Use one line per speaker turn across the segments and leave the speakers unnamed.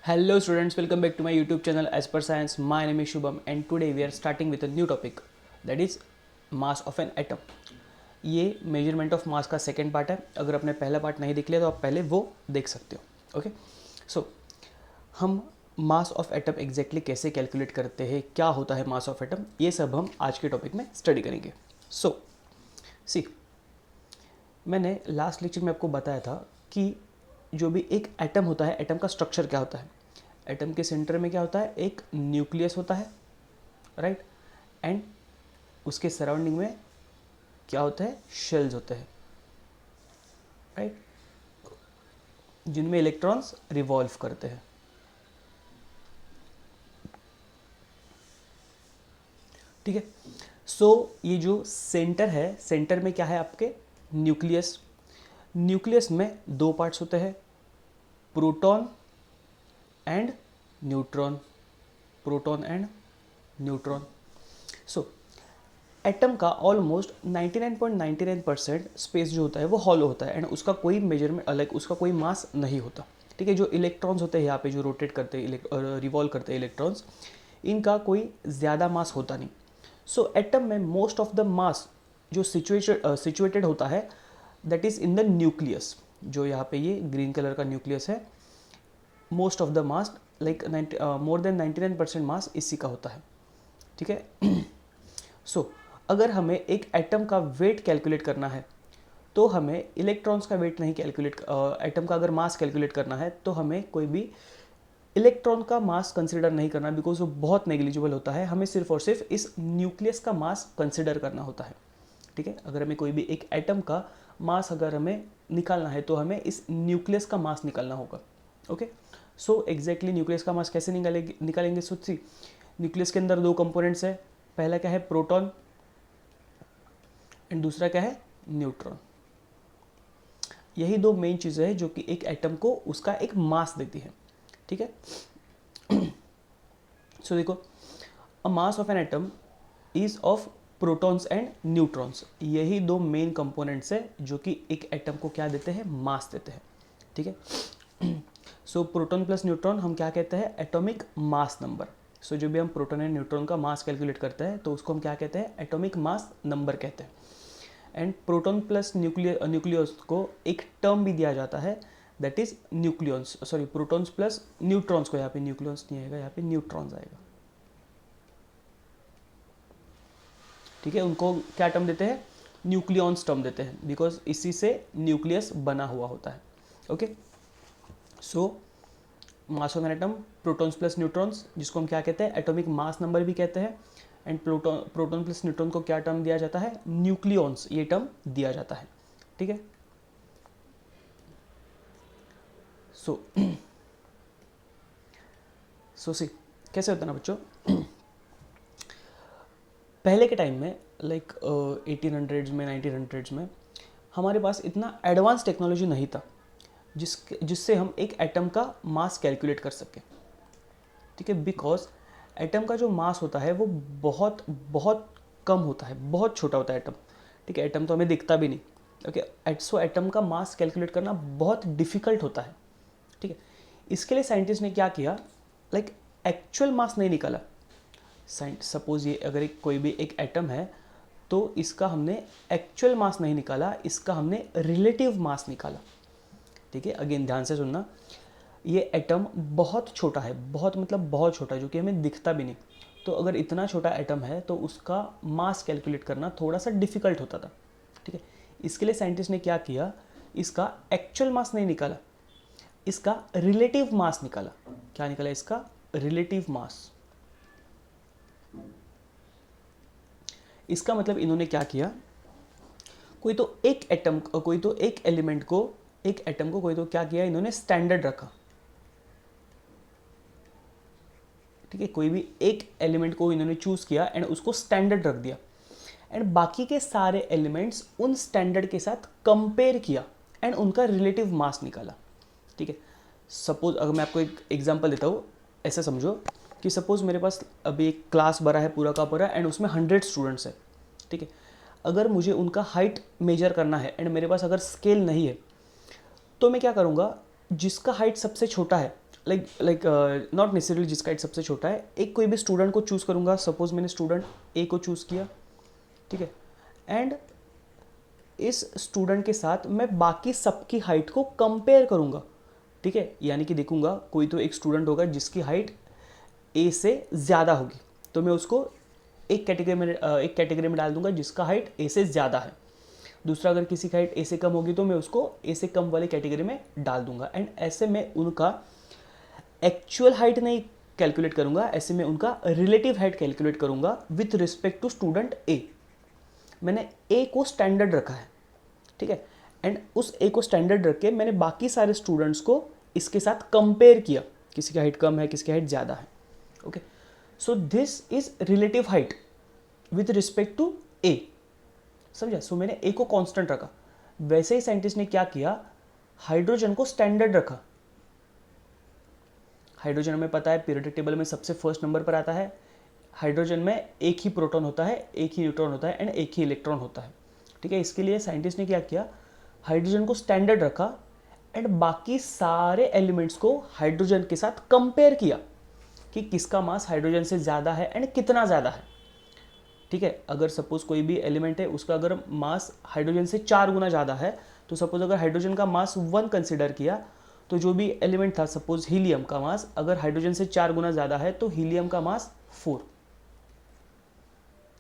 Hello students, welcome back to my YouTube channel As Per Science. My name is Shubham and today we are starting with a new topic, that is mass of an atom. ये measurement of mass का second part है. अगर आपने पहला part नहीं देख लिया तो आप पहले वो देख सकते हो. ओके, सो हम मास ऑफ एटम एग्जैक्टली कैसे कैलकुलेट करते हैं, क्या होता है मास ऑफ एटम, ये सब हम आज के टॉपिक में स्टडी करेंगे. सो सी, मैंने लास्ट लेक्चर में आपको बताया था कि जो भी एक एटम होता है, एटम का स्ट्रक्चर क्या होता है. एटम के सेंटर में क्या होता है, एक न्यूक्लियस होता है, राइट. एंड उसके सराउंडिंग में क्या होता है, शेल्स होते हैं, राइट, जिनमें इलेक्ट्रॉन्स रिवॉल्व करते हैं. ठीक है. सो ये जो सेंटर है, सेंटर में क्या है आपके, न्यूक्लियस. न्यूक्लियस में दो पार्ट्स होते हैं, proton and neutron. Proton and neutron. So atom का ऑलमोस्ट 99.99% स्पेस जो होता है वो हॉलो होता है एंड उसका कोई मेजरमेंट अलग, उसका कोई मास नहीं होता. ठीक है. जो इलेक्ट्रॉन्स होते हैं यहाँ पे, जो रोटेट करते हैं, रिवॉल्व करते हैं इलेक्ट्रॉन्स, इनका कोई ज़्यादा मास होता नहीं. सो एटम में मोस्ट ऑफ द मास जो सिचुएटेड होता है, that is in the nucleus. जो यहाँ पे ये ग्रीन कलर का न्यूक्लियस है, most of the mass like more than 99% मास इसी का होता है. ठीक है. सो अगर हमें एक एटम का वेट कैलकुलेट करना है तो हमें इलेक्ट्रॉन्स का वेट नहीं कैलकुलेट, एटम का अगर मास कैलकुलेट करना है तो हमें कोई भी इलेक्ट्रॉन का मास कंसिडर नहीं करना, बिकॉज वो बहुत नेग्लिजिबल होता है. हमें सिर्फ और सिर्फ इस न्यूक्लियस का मास कंसिडर करना होता है. ठीक है. अगर हमें कोई भी एक एटम का मास अगर हमें निकालना है तो हमें इस न्यूक्लियस का मास निकालना होगा. ओके. सो एग्जैक्टली न्यूक्लियस का मास कैसे निकालेंगे. सो सी, न्यूक्लियस के अंदर दो कंपोनेंट्स है. पहला क्या है, प्रोटॉन, एंड दूसरा क्या है, न्यूट्रॉन. यही दो मेन चीज़ें हैं जो कि एक एटम को उसका एक मास देती है. ठीक है. सो देखो, a mass of an atom is of protons and neutrons. यही दो मेन कंपोनेंट्स है जो कि एक एटम को क्या देते हैं, मास देते हैं. ठीक है. सो प्रोटॉन प्लस न्यूट्रॉन हम क्या कहते हैं, एटॉमिक मास नंबर. सो जो भी हम प्रोटॉन एंड न्यूट्रॉन का मास कैलकुलेट करते हैं तो उसको हम क्या कहते हैं, एटॉमिक मास नंबर कहते हैं. एंड प्रोटॉन प्लस न्यूक्लियस को एक टर्म भी दिया जाता है, that is nucleons. Sorry, protons plus neutrons को यहाँ पे न्यूक्लियंस नहीं आएगा, यहाँ पे न्यूट्रॉन्स आएगा. ठीक है. उनको क्या टर्म देते हैं, न्यूक्लियॉन्स टर्म देते हैं, बिकॉज इसी से न्यूक्लियस बना हुआ होता है. Okay. So mass of an atom, protons plus neutrons, जिसको हम क्या कहते हैं, एटॉमिक मास नंबर भी कहते हैं. एंड प्रोटॉन प्लस न्यूट्रॉन को क्या टर्म दिया जाता है, न्यूक्लियॉन्स, ये टर्म दिया जाता है. ठीक है. सो सी, कैसे होता है ना बच्चों, पहले के टाइम में लाइक 1800s में, 1900s में हमारे पास इतना एडवांस टेक्नोलॉजी नहीं था जिससे हम एक एटम का मास कैलकुलेट कर सकें. ठीक है. बिकॉज एटम का जो मास होता है वो बहुत बहुत कम होता है, बहुत छोटा होता है एटम. ठीक है. एटम तो हमें दिखता भी नहीं. ओके. सो एटम का मास कैलकुलेट करना बहुत डिफिकल्ट होता है. ठीक है. इसके लिए साइंटिस्ट ने क्या किया, लाइक एक्चुअल मास नहीं निकाला. सपोज ये अगर कोई भी एक एटम है तो इसका हमने एक्चुअल मास नहीं निकाला, इसका हमने रिलेटिव मास निकाला. ठीक है. अगेन ध्यान से सुनना, ये एटम बहुत छोटा है, बहुत मतलब बहुत छोटा, जो कि हमें दिखता भी नहीं. तो अगर इतना छोटा एटम है तो उसका मास कैलकुलेट करना थोड़ा सा डिफिकल्ट होता था. ठीक है. इसके लिए साइंटिस्ट ने क्या किया, इसका एक्चुअल मास नहीं निकाला, इसका रिलेटिव मास निकाला. क्या निकाला, इसका रिलेटिव मास. इसका मतलब इन्होंने क्या किया, कोई तो एक एटम, कोई तो एक एलिमेंट को, एक एटम को कोई तो क्या किया, इन्होंने स्टैंडर्ड रखा. ठीक है. कोई भी एक एलिमेंट को इन्होंने चूज किया एंड उसको स्टैंडर्ड रख दिया, एंड बाकी के सारे एलिमेंट्स उन स्टैंडर्ड के साथ कंपेयर किया एंड उनका रिलेटिव मास निकाला. ठीक है. सपोज अगर मैं आपको एक एग्जांपल देता हूँ, ऐसे समझो कि सपोज मेरे पास अभी एक क्लास भरा है पूरा का पूरा एंड उसमें 100 स्टूडेंट्स है. ठीक है. अगर मुझे उनका हाइट मेजर करना है एंड मेरे पास अगर स्केल नहीं है तो मैं क्या करूँगा, जिसका हाइट सबसे छोटा है लाइक नॉट नेसेसरली जिसका हाइट सबसे छोटा है, एक कोई भी स्टूडेंट को चूज़ करूँगा, सपोज मैंने स्टूडेंट ए को चूज़ किया, ठीक है, एंड इस स्टूडेंट के साथ मैं बाकी सबकी हाइट को कंपेयर करूँगा, ठीक है, यानी कि देखूँगा कोई तो एक स्टूडेंट होगा जिसकी हाइट ए से ज़्यादा होगी, तो मैं उसको एक कैटेगरी में डाल दूंगा जिसका हाइट ए से ज़्यादा है। दूसरा, अगर किसी की हाइट ए से कम होगी तो मैं उसको ए से कम वाली कैटेगरी में डाल दूंगा, एंड ऐसे मैं उनका एक्चुअल हाइट नहीं कैलकुलेट करूंगा, ऐसे में उनका रिलेटिव हाइट कैलकुलेट करूंगा विथ रिस्पेक्ट टू स्टूडेंट ए। मैंने ए को स्टैंडर्ड रखा है, ठीक है, एंड उस ए को स्टैंडर्ड रख के मैंने बाकी सारे स्टूडेंट्स को इसके साथ कंपेयर किया, किसी की हाइट कम है, किसी की हाइट ज़्यादा है, okay. So this is relative height with respect to A, समझा। सो मैंने ए को कांस्टेंट रखा। वैसे ही साइंटिस्ट ने क्या किया, हाइड्रोजन को स्टैंडर्ड रखा। हाइड्रोजन हमें पता है पीरियोडिक टेबल में सबसे फर्स्ट नंबर पर आता है। हाइड्रोजन में एक ही प्रोटॉन होता है, एक ही न्यूट्रॉन होता है एंड एक ही इलेक्ट्रॉन होता है, ठीक है। इसके लिए साइंटिस्ट ने क्या किया, हाइड्रोजन को स्टैंडर्ड रखा एंड बाकी सारे एलिमेंट्स को हाइड्रोजन के साथ कंपेयर किया कि किसका मास हाइड्रोजन से ज़्यादा है एंड कितना ज़्यादा है, ठीक है। अगर सपोज कोई भी एलिमेंट है उसका अगर मास हाइड्रोजन से 4 गुना ज़्यादा है, तो सपोज अगर हाइड्रोजन का मास 1 कंसिडर किया, तो जो भी एलिमेंट था, सपोज हीलियम का मास अगर हाइड्रोजन से 4 गुना ज़्यादा है तो हीलियम का मास 4,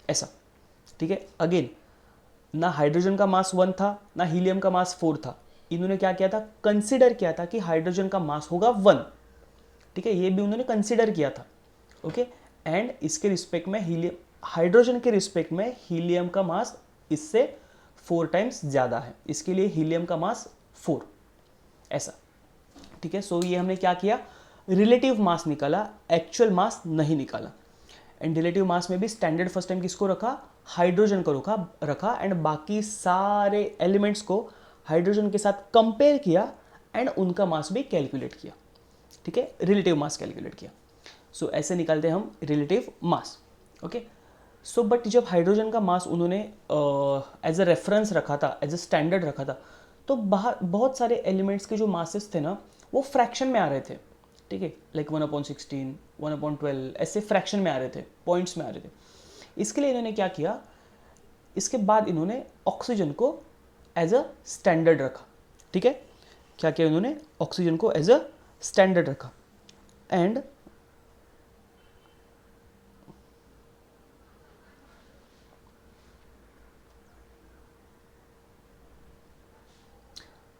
ऐसा, ठीक है। अगेन, ना हाइड्रोजन का मास 1 था ना हीलियम का मास 4 था, इन्होंने क्या किया था, कंसिडर किया था कि हाइड्रोजन का मास होगा 1, ठीक है, ये भी उन्होंने कंसिडर किया था, ओके। एंड इसके रिस्पेक्ट में हीलियम, हाइड्रोजन के रिस्पेक्ट में हीलियम का मास इससे 4 टाइम्स ज़्यादा है, इसके लिए हीलियम का मास 4, ऐसा, ठीक है। सो ये हमने क्या किया, रिलेटिव मास निकाला, एक्चुअल मास नहीं निकाला। एंड रिलेटिव मास में भी स्टैंडर्ड फर्स्ट टाइम किसको रखा, हाइड्रोजन को रखा एंड बाकी सारे एलिमेंट्स को हाइड्रोजन के साथ कंपेयर किया एंड उनका मास भी कैलकुलेट किया, ठीक है, रिलेटिव मास कैलकुलेट किया। सो ऐसे निकालते हैं हम relative mass, okay. So but जब हाइड्रोजन का मास उन्होंने एज अ रेफरेंस रखा था, एज अ स्टैंडर्ड रखा था, तो बाहर बहुत सारे एलिमेंट्स के जो मासेस थे ना वो फ्रैक्शन में आ रहे थे, ठीक है, लाइक 1/16, 1/12 ऐसे फ्रैक्शन में आ रहे थे, पॉइंट्स में आ रहे थे। इसके लिए इन्होंने क्या किया, इसके बाद इन्होंने ऑक्सीजन को एज अ स्टैंडर्ड रखा, ठीक है। क्या किया इन्होंने, ऑक्सीजन को एज अ स्टैंडर्ड रखा एंड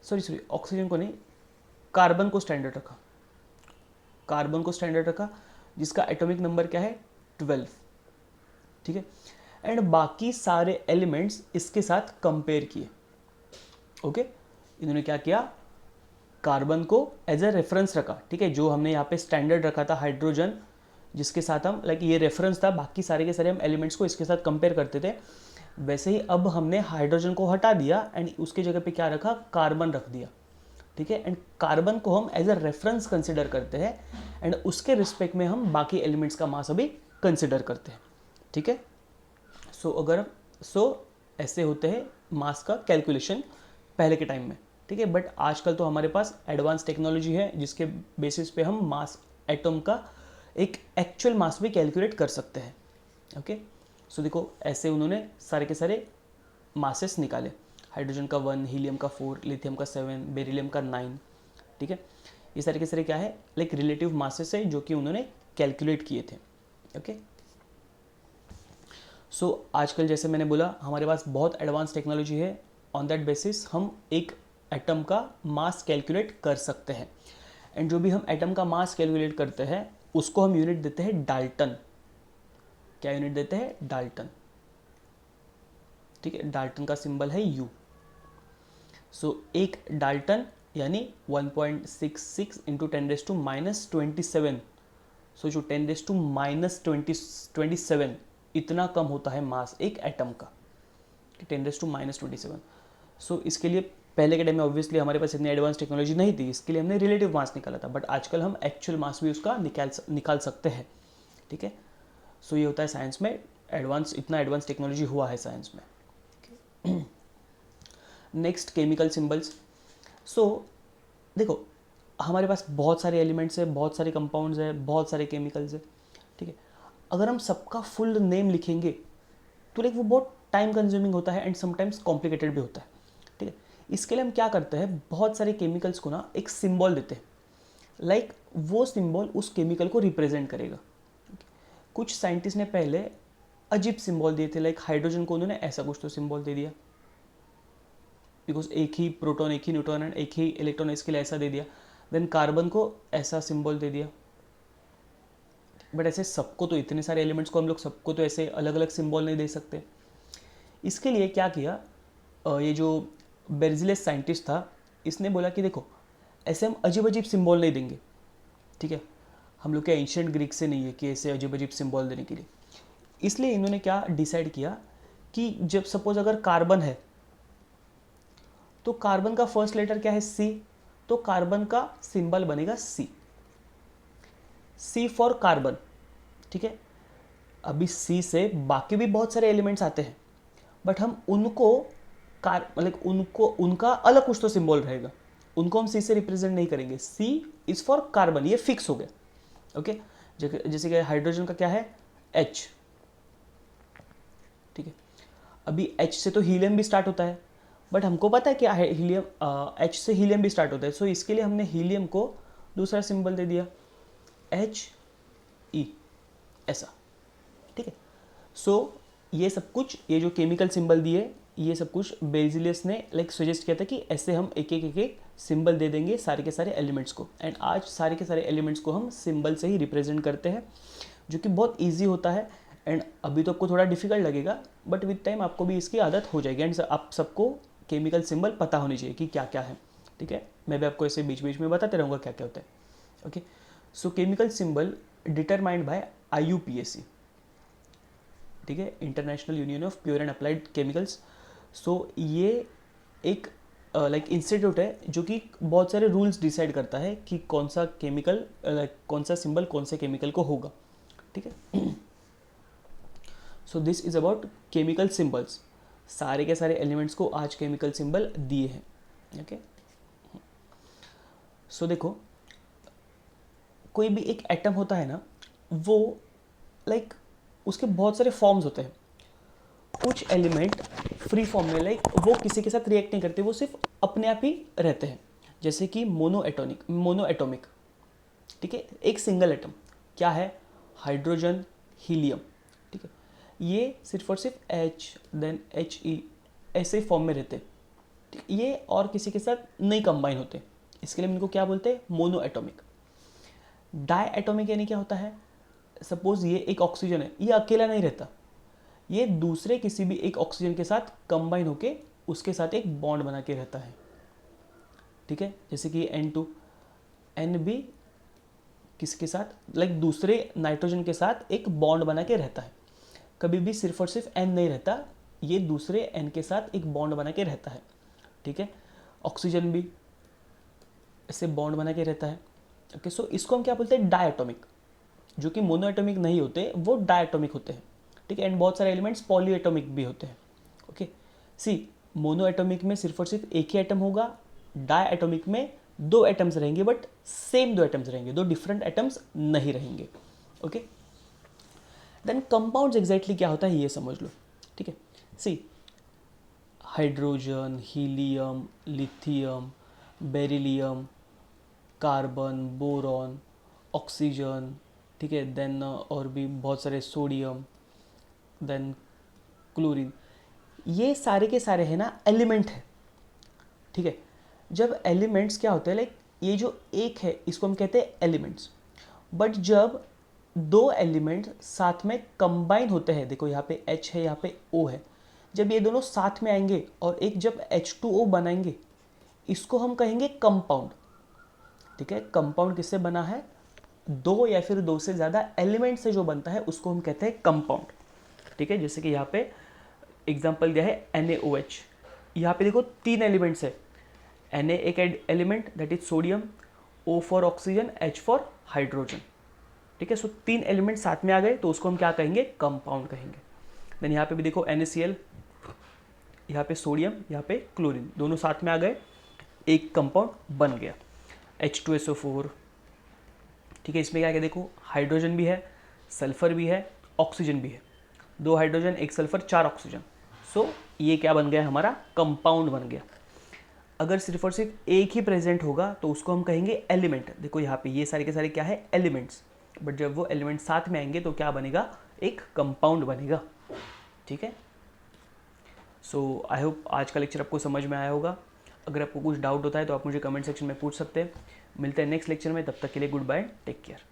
सॉरी ऑक्सीजन को नहीं, कार्बन को स्टैंडर्ड रखा, कार्बन को स्टैंडर्ड रखा जिसका एटॉमिक नंबर क्या है, 12, ठीक है। एंड बाकी सारे एलिमेंट्स इसके साथ कंपेयर किए, ओके। इन्होंने क्या किया, कार्बन को एज अ रेफरेंस रखा, ठीक है, जो हमने यहाँ पे स्टैंडर्ड रखा था हाइड्रोजन, जिसके साथ हम लाइक ये रेफरेंस था, बाकी सारे के सारे हम एलिमेंट्स को इसके साथ कंपेयर करते थे। वैसे ही अब हमने हाइड्रोजन को हटा दिया एंड उसके जगह पे क्या रखा, कार्बन रख दिया, ठीक है। एंड कार्बन को हम एज अ रेफरेंस कंसिडर करते हैं एंड उसके रिस्पेक्ट में हम बाकी एलिमेंट्स का मास अभी कंसिडर करते हैं, ठीक है। सो ऐसे होते हैं मास का कैलकुलेशन पहले के टाइम में, ठीक है। बट आजकल तो हमारे पास एडवांस टेक्नोलॉजी है जिसके बेसिस पे हम मास एटम का एक एक्चुअल मास भी कैलकुलेट कर सकते हैं, ओके। सो देखो ऐसे उन्होंने सारे के सारे मासेस निकाले, हाइड्रोजन का 1, हीलियम का 4, लिथियम का 7, बेरिलियम का 9, ठीक है। ये सारे के सारे क्या है, लाइक रिलेटिव मासेस है जो कि उन्होंने कैलकुलेट किए थे, ओके। सो आजकल जैसे मैंने बोला हमारे पास बहुत एडवांस टेक्नोलॉजी है, ऑन दैट बेसिस हम एक एटम का मास कैलकुलेट कर सकते हैं। एंड जो भी हम एटम का मास कैलकुलेट करते हैं उसको हम यूनिट देते हैं डाल्टन। क्या यूनिट देते हैं, डाल्टन, ठीक है। डाल्टन का सिंबल है U। सो एक डाल्टन यानी 1.66 इंटू 10⁻⁻27, सो जो 10⁻⁻27 इतना कम होता है मास एक एटम का, 10⁻⁻27। सो इसके लिए पहले के टाइम में ऑब्वियसली हमारे पास इतनी एडवांस टेक्नोलॉजी नहीं थी, इसके लिए हमने रिलेटिव मास निकाला था, बट आजकल हम एक्चुअल मास भी उसका निकाल सकते हैं, ठीक है। सो ये होता है साइंस में एडवांस, इतना एडवांस टेक्नोलॉजी हुआ है साइंस में। Next chemical symbols. सो देखो हमारे पास बहुत सारे एलिमेंट्स है, बहुत सारे कंपाउंड्स है, बहुत सारे केमिकल्स है, ठीक है। अगर हम सबका फुल नेम लिखेंगे तो लाइक वो बहुत टाइम कंज्यूमिंग होता है एंड समटाइम्स कॉम्प्लिकेटेड भी होता है, ठीक है। इसके लिए हम क्या करते हैं, बहुत सारे केमिकल्स को ना एक सिंबल देते हैं, लाइक वो सिंबल उस केमिकल को रिप्रेजेंट करेगा। कुछ साइंटिस्ट ने पहले अजीब सिंबल दिए थे, लाइक हाइड्रोजन को उन्होंने ऐसा कुछ तो सिंबल दे दिया, बिकॉज एक ही प्रोटॉन, एक ही न्यूट्रॉन एंड एक ही इलेक्ट्रॉन, इसके लिए ऐसा दे दिया। देन कार्बन को ऐसा सिंबल दे दिया। बट ऐसे सबको तो, इतने सारे एलिमेंट्स को हम लोग सबको तो ऐसे अलग अलग सिंबल नहीं दे सकते। इसके लिए क्या किया, ये जो बेर्जिलेस साइंटिस्ट था, इसने बोला कि देखो ऐसे हम अजीब अजीब सिंबल नहीं देंगे, ठीक है। हम लोग क्या एंशिएंट ग्रीक से नहीं है कि ऐसे अजीब अजीब सिंबल देने के लिए। इसलिए इन्होंने क्या डिसाइड किया कि जब सपोज अगर कार्बन है तो कार्बन का फर्स्ट लेटर क्या है, सी, तो कार्बन का सिंबल बनेगा सी, सी फॉर कार्बन, ठीक है। अभी सी से बाकी भी बहुत सारे एलिमेंट्स आते हैं, बट हम उनको मतलब उनको उनका अलग कुछ तो सिंबल रहेगा, उनको हम सी से रिप्रेजेंट नहीं करेंगे। सी इज फॉर कार्बन, ये फिक्स हो गया, ओके। जैसे कि हाइड्रोजन का क्या है, एच, ठीक है। अभी एच से तो हीलियम भी स्टार्ट होता है, बट हमको पता है क्या है, हीलियम, एच से हीलियम भी स्टार्ट होता है, सो इसके लिए हमने हीलियम को दूसरा सिंबल दे दिया, एच ई, ऐसा, ठीक है। सो ये सब कुछ, ये जो केमिकल सिंबल दिए, ये सब कुछ बेर्जिलियस ने लाइक सजेस्ट किया था कि ऐसे हम एक एक सिंबल दे देंगे सारे के सारे एलिमेंट्स को, एंड आज सारे के सारे एलिमेंट्स को हम सिंबल से ही रिप्रेजेंट करते हैं, जो कि बहुत ईजी होता है। एंड अभी तो आपको थोड़ा डिफिकल्ट लगेगा, बट विद टाइम आपको भी इसकी आदत हो जाएगी, एंड आप सबको केमिकल सिंबल पता होनी चाहिए कि क्या क्या है, ठीक है। मैं भी आपको ऐसे बीच बीच में बताते रहूँगा क्या क्या होता है, okay. So chemical symbol determined by IUPAC, ठीक है, international union of pure and applied chemicals. सो ये एक लाइक इंस्टीट्यूट है जो कि बहुत सारे रूल्स डिसाइड करता है कि कौन सा केमिकल, कौन सा सिंबल कौन से केमिकल को होगा, ठीक है। सो this is about chemical symbols. सारे के सारे एलिमेंट्स को आज केमिकल सिंबल दिए हैं, ओके। सो देखो, कोई भी एक एटम होता है ना, वो लाइक उसके बहुत सारे फॉर्म्स होते हैं। कुछ एलिमेंट फ्री फॉर्म में, लाइक वो किसी के साथ रिएक्ट नहीं करते, वो सिर्फ अपने आप ही रहते हैं, जैसे कि मोनो एटॉमिक, ठीक है, एक सिंगल एटम क्या है, हाइड्रोजन, हीलियम, ठीक है। ये सिर्फ और सिर्फ H देन He ऐसे फॉर्म में रहते हैं, ठीक, ये और किसी के साथ नहीं कंबाइन होते, इसके लिए इनको क्या बोलते हैं, मोनो एटॉमिक। डाई एटॉमिक यानी क्या होता है, सपोज ये एक ऑक्सीजन है, ये अकेला नहीं रहता, ये दूसरे किसी भी एक ऑक्सीजन के साथ कंबाइन होके उसके साथ एक बॉन्ड बना के रहता है, ठीक है। जैसे कि N2, N भी किसके साथ, लाइक दूसरे नाइट्रोजन के साथ एक बॉन्ड बना के रहता है। कभी भी सिर्फ और सिर्फ N नहीं रहता, ये दूसरे N के साथ एक बॉन्ड बना के रहता है, ठीक है। ऑक्सीजन भी ऐसे बॉन्ड बना के रहता है, ओके। सो इसको हम क्या बोलते हैं, डायटोमिक। जो कि मोनोएटॉमिक नहीं होते, वो डायटोमिक होते हैं, ठीक है। एंड बहुत सारे एलिमेंट्स पॉलीएटॉमिक भी होते हैं, ओके। सी मोनोएटॉमिक में सिर्फ और सिर्फ एक ही एटम होगा, डायटोमिक में दो एटम्स रहेंगे, बट सेम दो एटम्स रहेंगे, दो डिफरेंट एटम्स नहीं रहेंगे, ओके। देन कंपाउंड्स एग्जैक्टली क्या होता है ये समझ लो, ठीक है। See hydrogen, helium, lithium, beryllium, carbon, boron, oxygen, ठीक है। देन और भी बहुत सारे, सोडियम, देन क्लोरीन, ये सारे के सारे है ना एलिमेंट है, ठीक है। जब एलिमेंट्स क्या होते हैं, लाइक ये जो एक है इसको हम कहते हैं एलिमेंट्स, बट जब दो एलिमेंट साथ में कंबाइन होते हैं, देखो यहाँ पे H है, यहाँ पे O है, जब ये दोनों साथ में आएंगे और एक जब H2O बनाएंगे, इसको हम कहेंगे कंपाउंड, ठीक है। कंपाउंड किससे बना है, दो या फिर दो से ज़्यादा एलिमेंट से जो बनता है उसको हम कहते हैं कंपाउंड, ठीक है। जैसे कि यहाँ पे एग्जांपल दिया है NaOH, यहाँ पे देखो तीन एलिमेंट्स है, Na एक element that is sodium, O for oxygen, H for hydrogen, ठीक है। सो तीन एलिमेंट साथ में आ गए तो उसको हम क्या कहेंगे, कंपाउंड कहेंगे। देन यहाँ पे भी देखो NaCl, यहाँ पे सोडियम, यहाँ पे क्लोरीन, दोनों साथ में आ गए, एक कंपाउंड बन गया। H2SO4, ठीक है। इसमें क्या है, देखो हाइड्रोजन भी है, सल्फर भी है, ऑक्सीजन भी है, 2 हाइड्रोजन 1 सल्फर 4 ऑक्सीजन। सो ये क्या बन गया, हमारा कंपाउंड बन गया। अगर सिर्फ और सिर्फ एक ही प्रेजेंट होगा तो उसको हम कहेंगे एलिमेंट। देखो यहाँ पे ये सारे के सारे क्या है, एलिमेंट्स। बट जब वो एलिमेंट साथ में आएंगे तो क्या बनेगा, एक कंपाउंड बनेगा, ठीक है। सो आई होप आज का लेक्चर आपको समझ में आया होगा। अगर आपको कुछ डाउट होता है तो आप मुझे कमेंट सेक्शन में पूछ सकते हैं। मिलते हैं नेक्स्ट लेक्चर में, तब तक के लिए गुड बाय, टेक केयर।